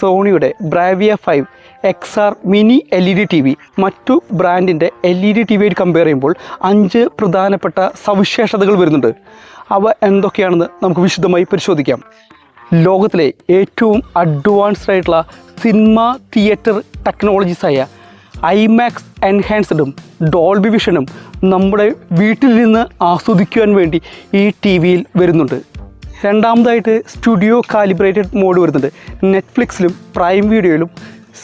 സോണിയുടെ Bravia 5 XR mini LED TV മറ്റു ബ്രാൻഡിൻ്റെ LED TV ആയിട്ട് കമ്പയർ ചെയ്യുമ്പോൾ 5 പ്രധാനപ്പെട്ട സവിശേഷതകൾ വരുന്നുണ്ട്. അവ എന്തൊക്കെയാണെന്ന് നമുക്ക് വിശദമായി പരിശോധിക്കാം. ലോകത്തിലെ ഏറ്റവും അഡ്വാൻസ്ഡ് ആയിട്ടുള്ള സിനിമ തിയേറ്റർ ടെക്നോളജീസായ IMAX എൻഹാൻസ്ഡും ഡോൾബി വിഷനും നമ്മുടെ വീട്ടിൽ നിന്ന് ആസ്വദിക്കുവാൻ വേണ്ടി ഈ ടി വിയിൽ വരുന്നുണ്ട്. രണ്ടാമതായിട്ട് സ്റ്റുഡിയോ കാലിബ്രേറ്റഡ് മോഡ് വരുന്നുണ്ട്. നെറ്റ്ഫ്ലിക്സിലും പ്രൈം വീഡിയോയിലും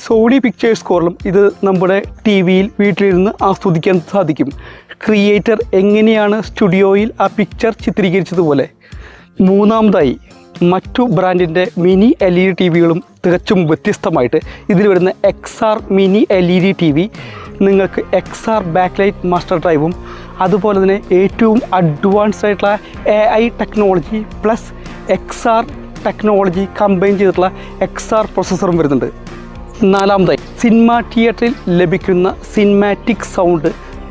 സോണി പിക്ചേഴ്സ് സ്കോറിലും ഇത് നമ്മുടെ ടി വിയിൽ വീട്ടിലിരുന്ന് ആസ്വദിക്കാൻ സാധിക്കും. ക്രിയേറ്റർ എങ്ങനെയാണ് സ്റ്റുഡിയോയിൽ ആ പിക്ചർ ചിത്രീകരിച്ചതുപോലെ. മൂന്നാമതായി മറ്റു ബ്രാൻഡിൻ്റെ മിനി LED TVകളും തികച്ചും വ്യത്യസ്തമായിട്ട് ഇതിൽ വരുന്ന XR മിനി LED TV നിങ്ങൾക്ക് XR ബാക്ക്ലൈറ്റ് മാസ്റ്റർ ഡ്രൈവും അതുപോലെ തന്നെ ഏറ്റവും അഡ്വാൻസ്ഡ് ആയിട്ടുള്ള AI technology plus XR technology combine ചെയ്തിട്ടുള്ള XR പ്രോസസ്സറും വരുന്നുണ്ട്. നാലാമതായി സിനിമ തിയേറ്ററിൽ ലഭിക്കുന്ന സിനിമാറ്റിക് സൗണ്ട്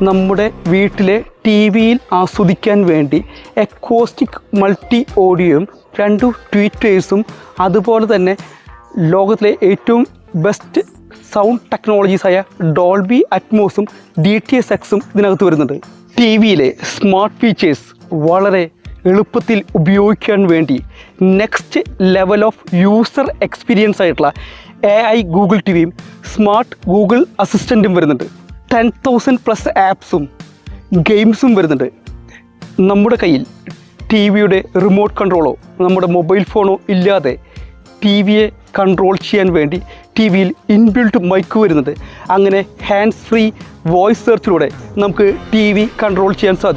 നമ്മുടെ വീട്ടിലെ ടി വിയിൽ ആസ്വദിക്കാൻ വേണ്ടി അക്കോസ്റ്റിക് മൾട്ടി ഓഡിയോയും 2 ട്വീറ്റേഴ്സും അതുപോലെ തന്നെ ലോകത്തിലെ ഏറ്റവും ബെസ്റ്റ് സൗണ്ട് ടെക്നോളജീസായ ഡോൾബി അറ്റ്മോസും DTS:Xഉം ഇതിനകത്ത് വരുന്നുണ്ട്. ടി വിയിലെ സ്മാർട്ട് ഫീച്ചേഴ്സ് വളരെ എളുപ്പത്തിൽ ഉപയോഗിക്കാൻ വേണ്ടി next level of user experience ആയിട്ടുള്ള AI ഗൂഗിൾ TVയും സ്മാർട്ട് ഗൂഗിൾ അസിസ്റ്റൻറ്റും വരുന്നുണ്ട്. 10,000+ ആപ്സും ഗെയിംസും വരുന്നുണ്ട്. നമ്മുടെ കയ്യിൽ ടി വിയുടെ റിമോട്ട് കൺട്രോളോ നമ്മുടെ മൊബൈൽ ഫോണോ ഇല്ലാതെ ടി വിയെ കൺട്രോൾ ചെയ്യാൻ വേണ്ടി ടി വിയിൽ ഇൻബിൽട്ട് മൈക്ക് വരുന്നുണ്ട്. അങ്ങനെ ഹാൻഡ്സ് ഫ്രീ വോയിസ് സെർച്ചിലൂടെ നമുക്ക് ടി വി കൺട്രോൾ ചെയ്യാൻ സാധിക്കും.